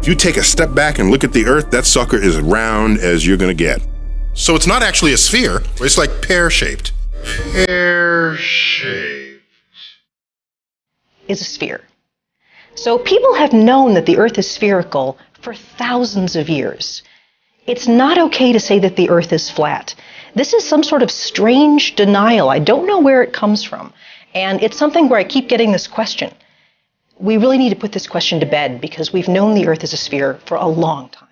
If you take a step back and look at the Earth, that sucker is as round as you're going to get. So it's not actually a sphere. It's like pear-shaped. Pear-shaped. Is a sphere. So people have known that the Earth is spherical for thousands of years. It's not okay to say that the Earth is flat. This is some sort of strange denial. I don't know where it comes from. And it's something where I keep getting this question. We really need to put this question to bed because we've known the Earth is a sphere for a long time.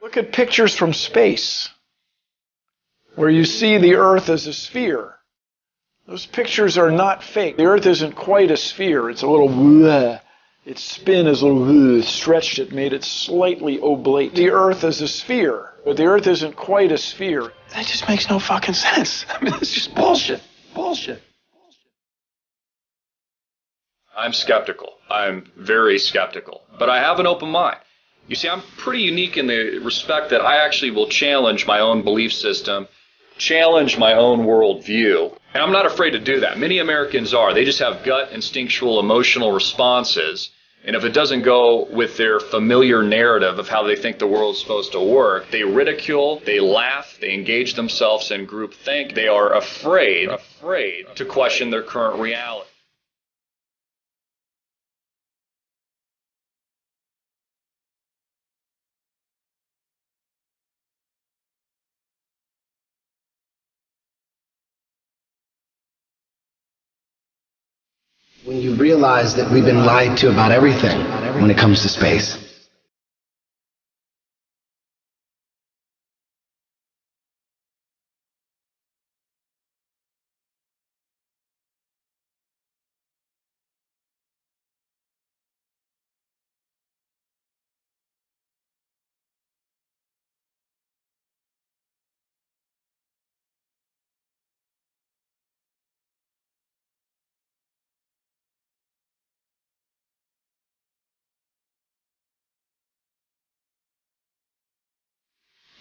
Look at pictures from space where you see the Earth as a sphere. Those pictures are not fake. The Earth isn't quite a sphere. It's a little bleh. Its spin is a little bleh, stretched it, made it slightly oblate. The Earth is a sphere, but the Earth isn't quite a sphere. That just makes no fucking sense. I mean, it's just bullshit. Bullshit. I'm skeptical. I'm very skeptical. But I have an open mind. You see, I'm pretty unique in the respect that I actually will challenge my own belief system, challenge my own worldview. And I'm not afraid to do that. Many Americans are. They just have gut, instinctual, emotional responses. And if it doesn't go with their familiar narrative of how they think the world's supposed to work, they ridicule, they laugh, they engage themselves in groupthink. They are afraid to question their current reality. When you realize that we've been lied to about everything when it comes to space.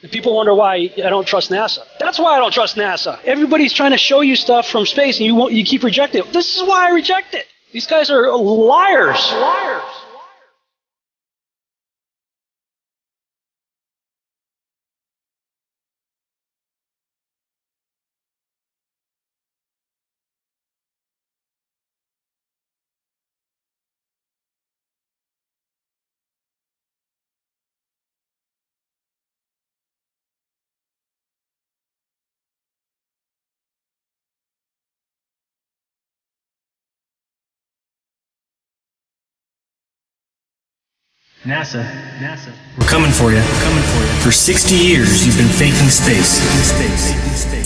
And people wonder why I don't trust NASA. That's why I don't trust NASA. Everybody's trying to show you stuff from space, and you keep rejecting it. This is why I reject it. These guys are liars. Liars. NASA. We're coming for you. For 60 years, you've been faking space.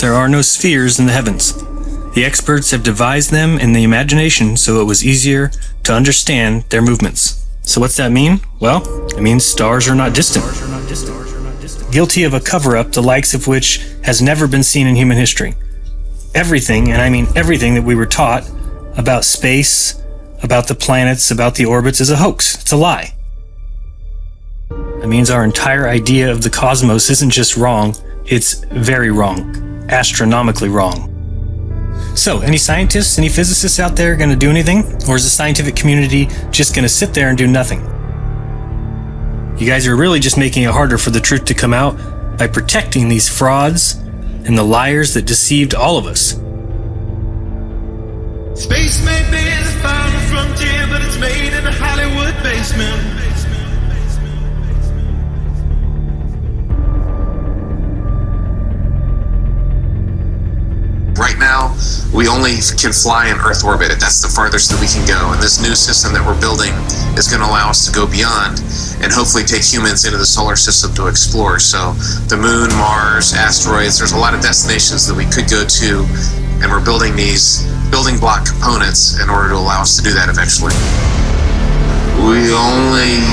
There are no spheres in the heavens. The experts have devised them in the imagination so it was easier to understand their movements. So what's that mean? Well, it means stars are not distant. Guilty of a cover-up the likes of which has never been seen in human history. Everything, and I mean everything that we were taught about space, about the planets, about the orbits is a hoax. It's a lie. That means our entire idea of the cosmos isn't just wrong, it's very wrong. Astronomically wrong. So, any scientists, any physicists out there going to do anything? Or is the scientific community just going to sit there and do nothing? You guys are really just making it harder for the truth to come out by protecting these frauds and the liars that deceived all of us. Space may be the final frontier, but it's made in a Hollywood basement. Right now, we only can fly in Earth orbit. That's the farthest that we can go. And this new system that we're building is going to allow us to go beyond and hopefully take humans into the solar system to explore. So the moon, Mars, asteroids, there's a lot of destinations that we could go to, and we're building these building block components in order to allow us to do that eventually. We only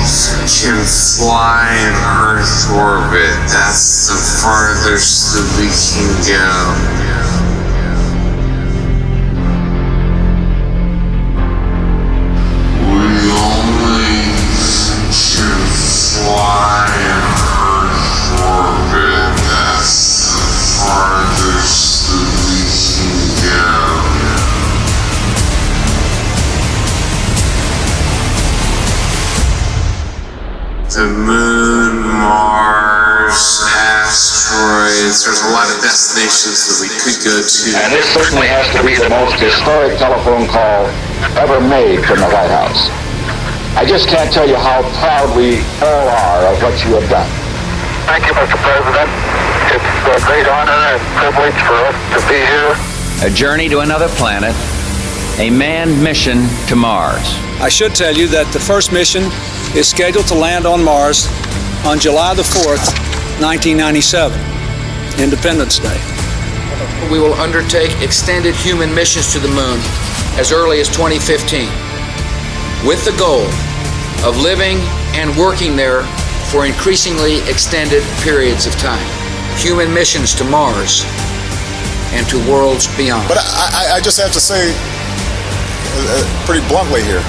can fly in Earth orbit. That's the farthest that we can go. Fly in Earth orbit, that's planets. There's a lot of destinations that we could go to. And this certainly has to be the most historic telephone call ever made from the White House. I just can't tell you how proud we all are of what you have done. Thank you, Mr. President. It's a great honor and privilege for us to be here. A journey to another planet, a manned mission to Mars. I should tell you that the first mission is scheduled to land on Mars on July the 4th, 1997, Independence Day. We will undertake extended human missions to the moon as early as 2015, with the goal of living and working there for increasingly extended periods of time. Human missions to Mars and to worlds beyond. But I just have to say, pretty bluntly here,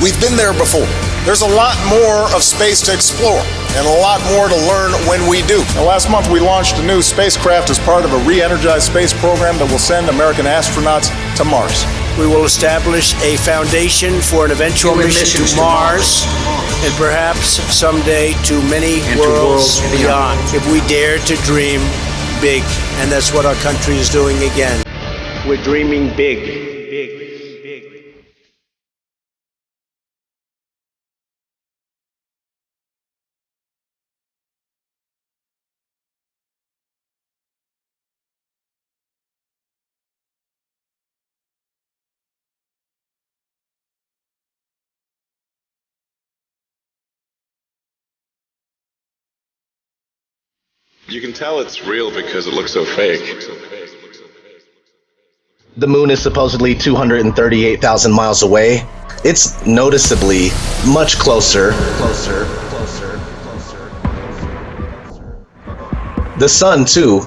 we've been there before. There's a lot more of space to explore and a lot more to learn when we do. Now, last month we launched a new spacecraft as part of a re-energized space program that will send American astronauts to Mars. We will establish a foundation for an eventual mission to Mars and perhaps someday to many worlds beyond, if we dare to dream big. And that's what our country is doing again. We're dreaming big. You can tell it's real because it looks so fake. The moon is supposedly 238,000 miles away. It's noticeably much closer. The sun, too.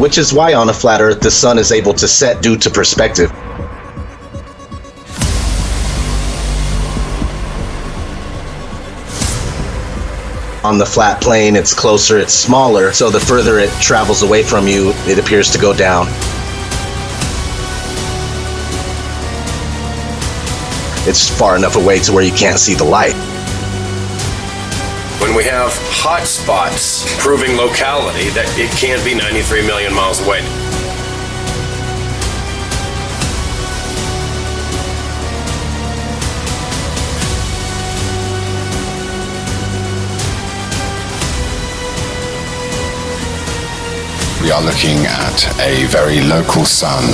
Which is why on a flat Earth the sun is able to set due to perspective. On the flat plane, it's closer, it's smaller, so the further it travels away from you, it appears to go down. It's far enough away to where you can't see the light. When we have hot spots proving locality, that it can't be 93 million miles away. We are looking at a very local sun.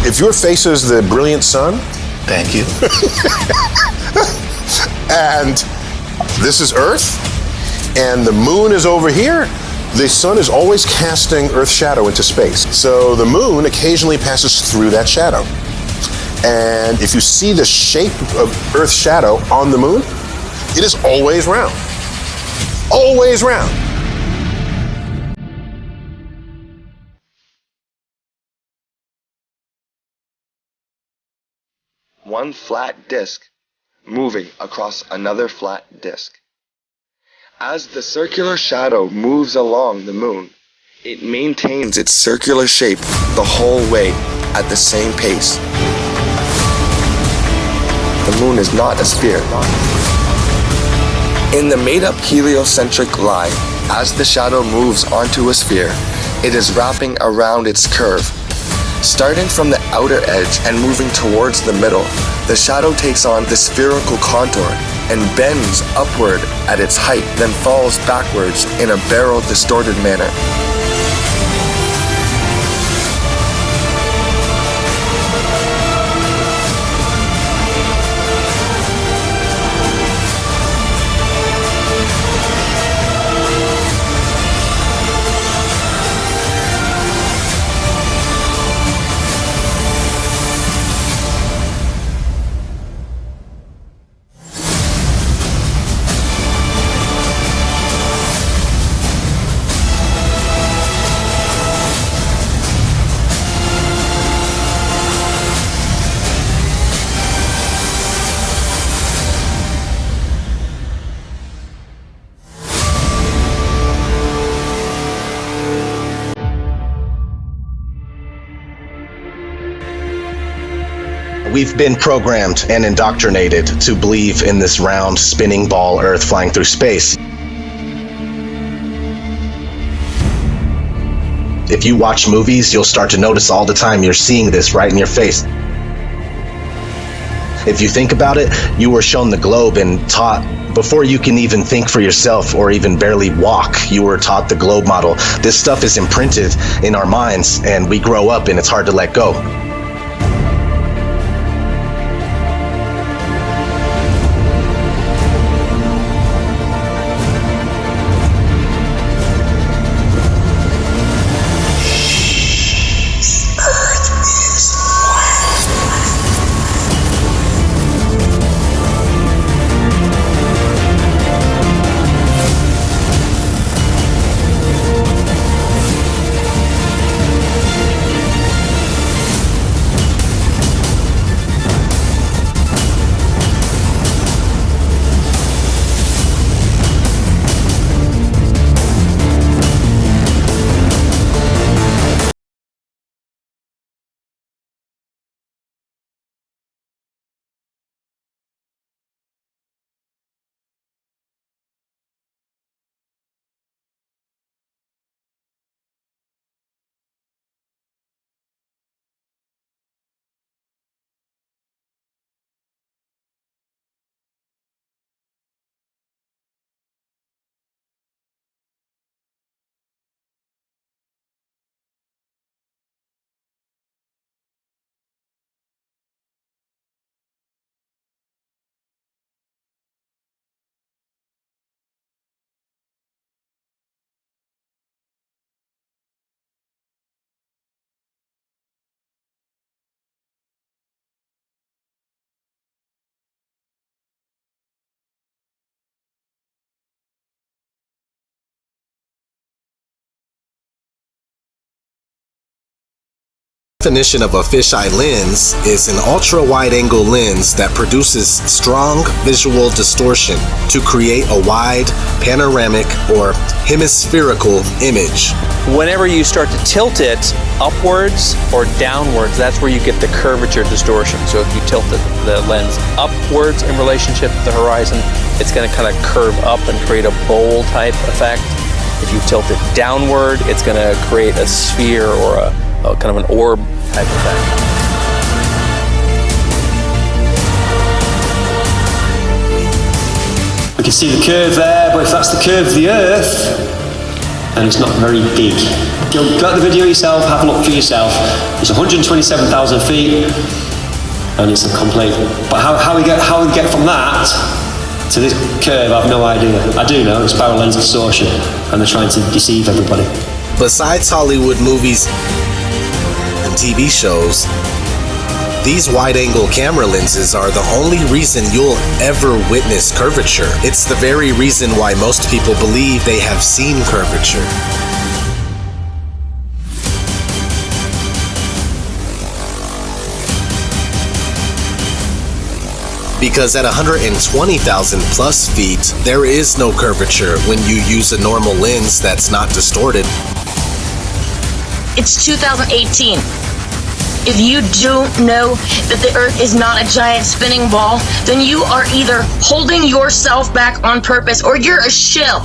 If your face is the brilliant sun, thank you. And this is Earth, and the moon is over here, the sun is always casting Earth's shadow into space. So the moon occasionally passes through that shadow. And if you see the shape of Earth's shadow on the moon, it is always round. Always round. One flat disk moving across another flat disk. As the circular shadow moves along the moon, it maintains its circular shape the whole way at the same pace. The moon is not a sphere. In the made-up heliocentric line, as the shadow moves onto a sphere, it is wrapping around its curve. Starting from the outer edge and moving towards the middle, the shadow takes on the spherical contour and bends upward at its height, then falls backwards in a barrel-distorted manner. We've been programmed and indoctrinated to believe in this round, spinning ball Earth flying through space. If you watch movies, you'll start to notice all the time you're seeing this right in your face. If you think about it, you were shown the globe and taught, before you can even think for yourself or even barely walk, you were taught the globe model. This stuff is imprinted in our minds and we grow up and it's hard to let go. Definition of a fisheye lens is an ultra-wide-angle lens that produces strong visual distortion to create a wide, panoramic, or hemispherical image. Whenever you start to tilt it upwards or downwards, that's where you get the curvature distortion. So if you tilt the lens upwards in relationship to the horizon, it's going to kind of curve up and create a bowl type effect. If you tilt it downward, it's going to create a sphere or a kind of an orb type effect. We can see the curve there, but if that's the curve of the Earth, then it's not very big. Go at the video yourself, have a look for yourself. It's 127,000 feet, and it's a complete. But how we get from that to this curve, I have no idea. I do know it's spiral lens distortion, and they're trying to deceive everybody. Besides Hollywood movies and TV shows, these wide-angle camera lenses are the only reason you'll ever witness curvature. It's the very reason why most people believe they have seen curvature. Because at 120,000 plus feet, there is no curvature when you use a normal lens that's not distorted. It's 2018. If you don't know that the Earth is not a giant spinning ball, then you are either holding yourself back on purpose or you're a shill.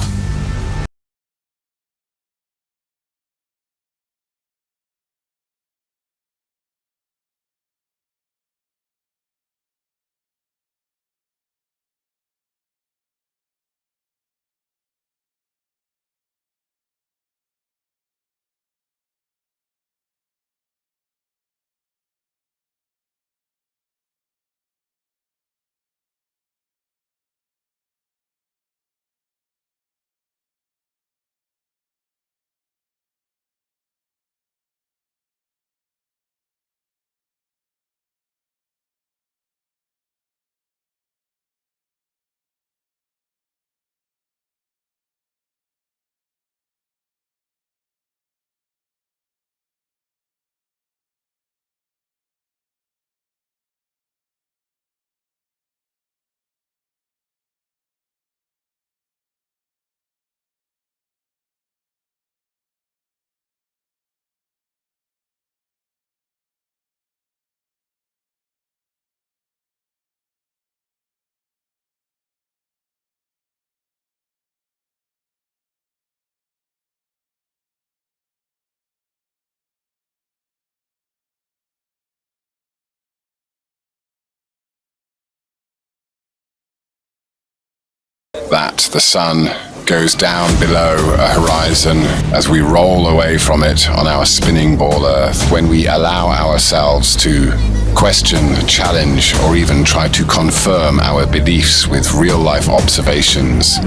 That the sun goes down below a horizon as we roll away from it on our spinning ball Earth, when we allow ourselves to question, challenge, or even try to confirm our beliefs with real-life observations,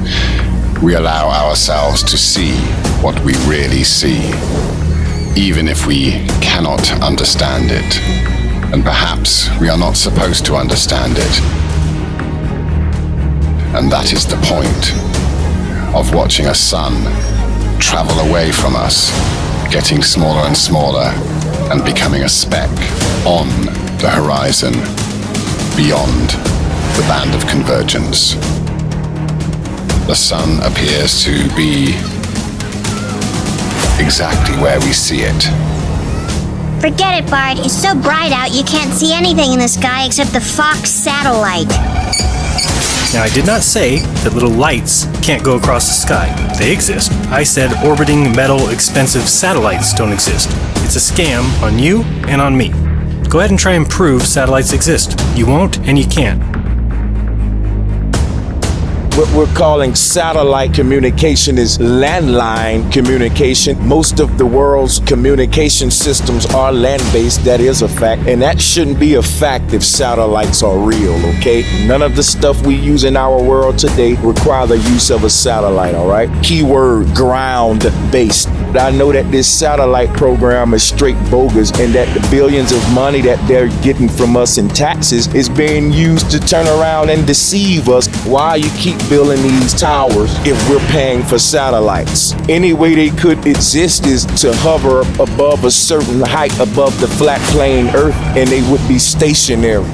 we allow ourselves to see what we really see, even if we cannot understand it. And perhaps we are not supposed to understand it. And that is the point of watching a sun travel away from us, getting smaller and smaller, and becoming a speck on the horizon, beyond the band of convergence. The sun appears to be exactly where we see it. Forget it, Bart. It's so bright out you can't see anything in the sky except the Fox satellite. Now, I did not say that little lights can't go across the sky. They exist. I said orbiting metal expensive satellites don't exist. It's a scam on you and on me. Go ahead and try and prove satellites exist. You won't and you can't. What we're calling satellite communication is landline communication. Most of the world's communication systems are land-based. That is a fact. And that shouldn't be a fact if satellites are real, okay? None of the stuff we use in our world today require the use of a satellite, all right? Keyword, ground-based. I know that this satellite program is straight bogus and that the billions of money that they're getting from us in taxes is being used to turn around and deceive us while you keep building these towers if we're paying for satellites. Any way they could exist is to hover above a certain height above the flat plane Earth and they would be stationary.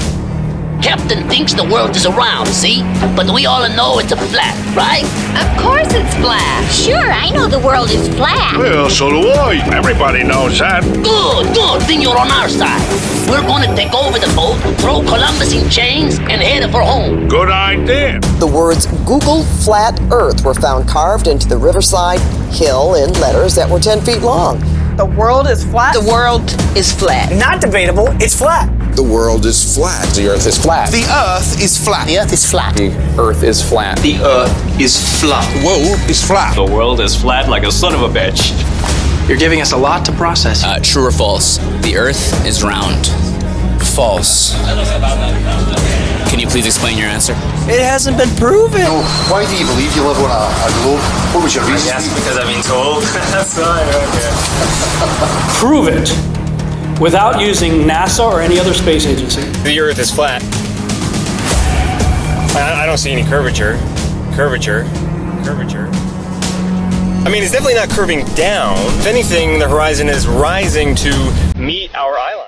Captain thinks the world is around, see? But we all know it's a flat, right? Of course it's flat. Sure, I know the world is flat. Well, so do I. Everybody knows that. Good, then you're on our side. We're gonna take over the boat, throw Columbus in chains, and head for home. Good idea. The words Google Flat Earth were found carved into the riverside hill in letters that were 10 feet long. The world is flat? The world is flat. Not debatable, it's flat. The world is flat. The Earth is flat. The Earth is flat. The Earth is flat. The Earth is flat. The Earth is flat. The world is flat. The world is flat like a son of a bitch. You're giving us a lot to process. True or false? The Earth is round. False. Can you please explain your answer? It hasn't been proven. No, why do you believe you live on a globe? What was your reason? Yes, because I've been told. That's why, okay. Prove it without using NASA or any other space agency. The Earth is flat. I don't see any curvature. Curvature. I mean, it's definitely not curving down. If anything, the horizon is rising to meet our eye line.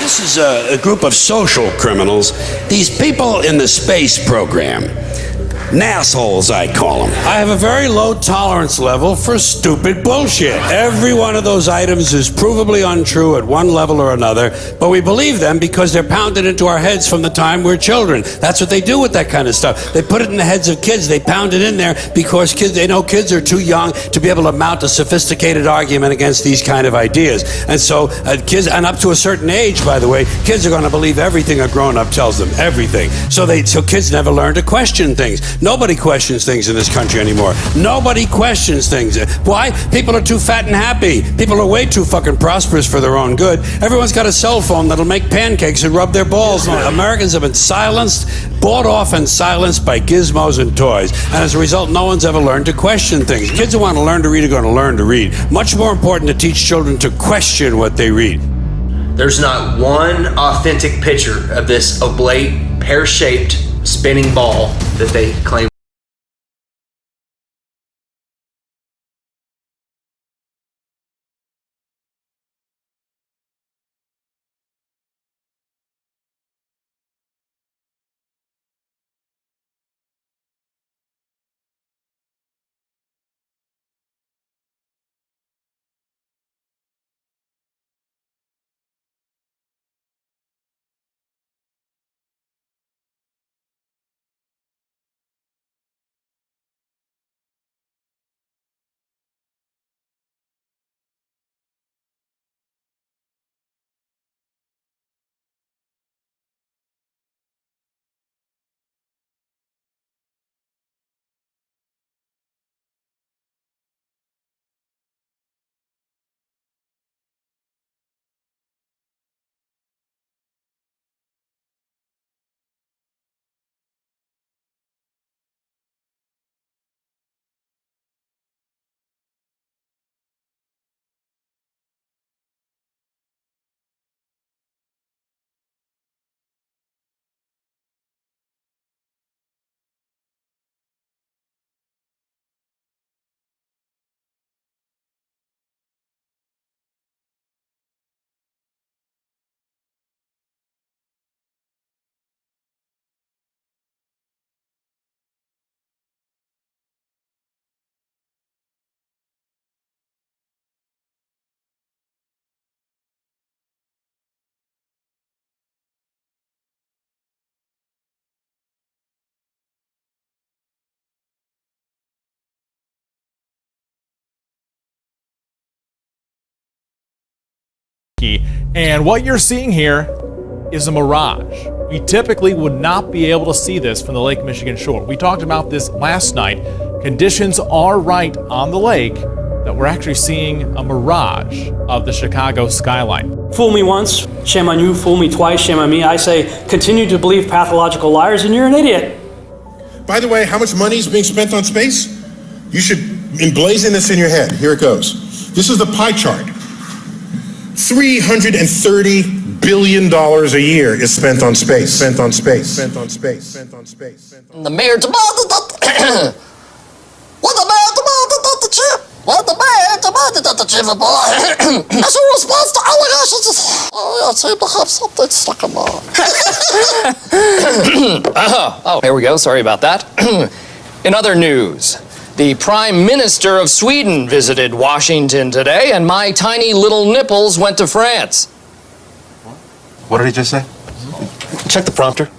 This is a group of social criminals. These people in the space program. Nassholes, I call them. I have a very low tolerance level for stupid bullshit. Every one of those items is provably untrue at one level or another, but we believe them because they're pounded into our heads from the time we're children. That's what they do with that kind of stuff. They put it in the heads of kids. They pound it in there because they know kids are too young to be able to mount a sophisticated argument against these kind of ideas. And so kids, and up to a certain age, by the way, kids are going to believe everything a grown-up tells them, everything. So kids never learn to question things. Nobody questions things in this country anymore. Nobody questions things. Why? People are too fat and happy. People are way too fucking prosperous for their own good. Everyone's got a cell phone that'll make pancakes and rub their balls. Americans have been silenced, bought off and silenced by gizmos and toys. And as a result, no one's ever learned to question things. Kids who want to learn to read are going to learn to read. Much more important to teach children to question what they read. There's not one authentic picture of this oblate, pear-shaped spinning ball that they claim. And what you're seeing here is a mirage. We typically would not be able to see this from the Lake Michigan shore. We talked about this last night. Conditions are right on the lake that we're actually seeing a mirage of the Chicago skyline. Fool me once, shame on you. Fool me twice, shame on me. I say, continue to believe pathological liars and you're an idiot. By the way, how much money is being spent on space? You should emblazon this in your head. Here it goes. This is the pie chart. $330 billion a year is spent on space. Spent on space. Spent on space. Spent on space. The mayor demanded that. What the mayor demanded that the chief. What the mayor demanded that the chief of police. As a response to allegations, I seem to have something stuck in my. Oh, here we go. Sorry about that. In other news, the Prime Minister of Sweden visited Washington today, and my tiny little nipples went to France. What did he just say? Check the prompter.